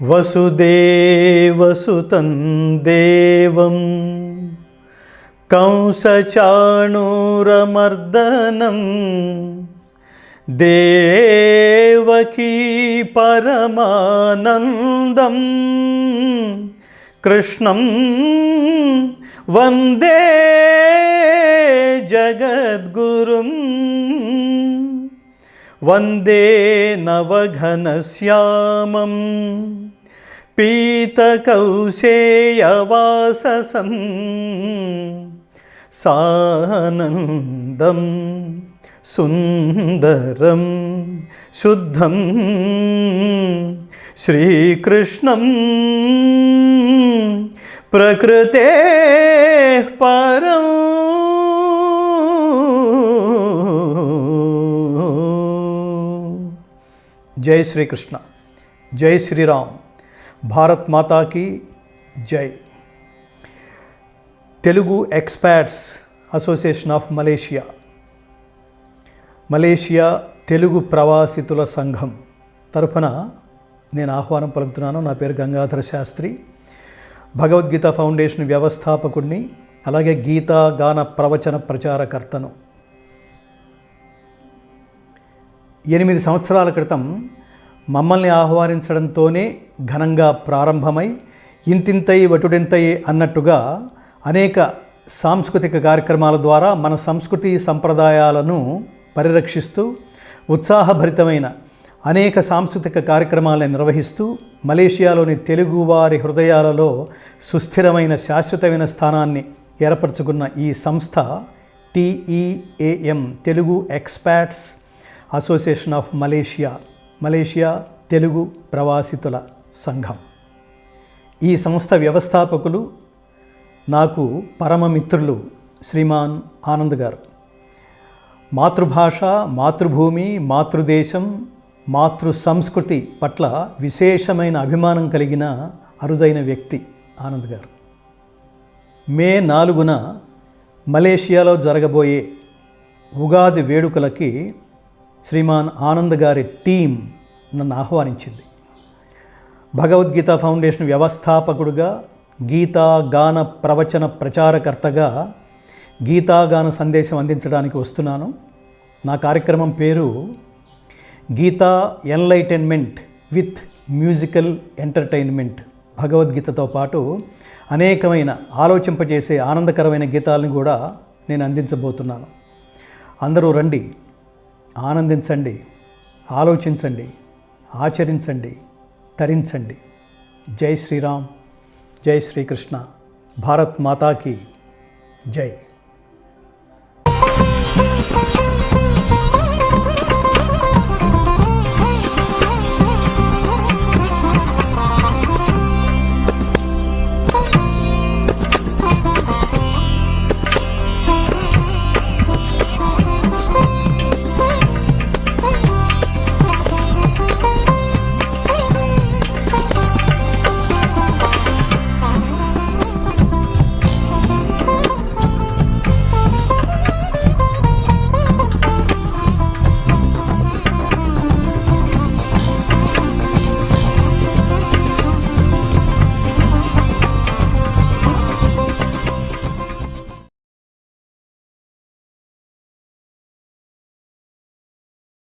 వసుదేవసుతం దేవం కంసచాణూరమర్దనం దేవకీ పరమానందం కృష్ణం వందే జగద్గురుం వందే నవఘనశ్యామం పీతకౌశేయవాససం సానందం సుందరం శుద్ధం శ్రీకృష్ణం ప్రకృతే పరం జై శ్రీకృష్ణ, జై శ్రీరామ్, భారత్ మాతాకి జై. Telugu experts association of Malaysia Telugu ప్రవాసితుల సంఘం తరఫున నేను ఆహ్వానం పలుకుతున్నాను. నా పేరు గంగాధర శాస్త్రి, భగవద్గీత ఫౌండేషన్ వ్యవస్థాపకుడిని, అలాగే గీతా గాన ప్రవచన ప్రచారకర్తను. 8 సంవత్సరాల క్రితం మమ్మల్ని ఆహ్వానించడంతోనే ఘనంగా ప్రారంభమై ఇంతింతై వటుడింతై అన్నట్టుగా అనేక సాంస్కృతిక కార్యక్రమాల ద్వారా మన సంస్కృతి సంప్రదాయాలను పరిరక్షిస్తూ ఉత్సాహభరితమైన అనేక సాంస్కృతిక కార్యక్రమాలను నిర్వహిస్తూ మలేషియాలోని తెలుగువారి హృదయాలలో సుస్థిరమైన శాశ్వతమైన స్థానాన్ని ఏర్పరచుకున్న ఈ సంస్థ TEAM Telugu experts association of Malaysia Telugu ప్రవాసితుల సంఘం. ఈ సంస్థ వ్యవస్థాపకులు నాకు పరమమిత్రులు శ్రీమాన్ ఆనంద్ గారు. మాతృభాష, మాతృభూమి, మాతృదేశం, మాతృ సంస్కృతి పట్ల విశేషమైన అభిమానం కలిగిన అరుదైన వ్యక్తి ఆనంద్ గారు. మే 4న మలేషియాలో జరగబోయే ఉగాది వేడుకలకి శ్రీమాన్ ఆనంద్ గారి టీం నన్ను ఆహ్వానించింది. భగవద్గీత ఫౌండేషన్ వ్యవస్థాపకుడుగా, గీతా గాన ప్రవచన ప్రచారకర్తగా గీతాగాన సందేశం అందించడానికి వస్తున్నాను. నా కార్యక్రమం పేరు Gita enlightenment with musical entertainment. భగవద్గీతతో పాటు అనేకమైన ఆలోచింపజేసే ఆనందకరమైన గీతాలను కూడా నేను అందించబోతున్నాను. అందరూ రండి, ఆనందించండి, ఆలోచించండి, ఆచరించండి, తరించండి. జై శ్రీరామ్, జై శ్రీకృష్ణ, భారత్ మాతాకి జై.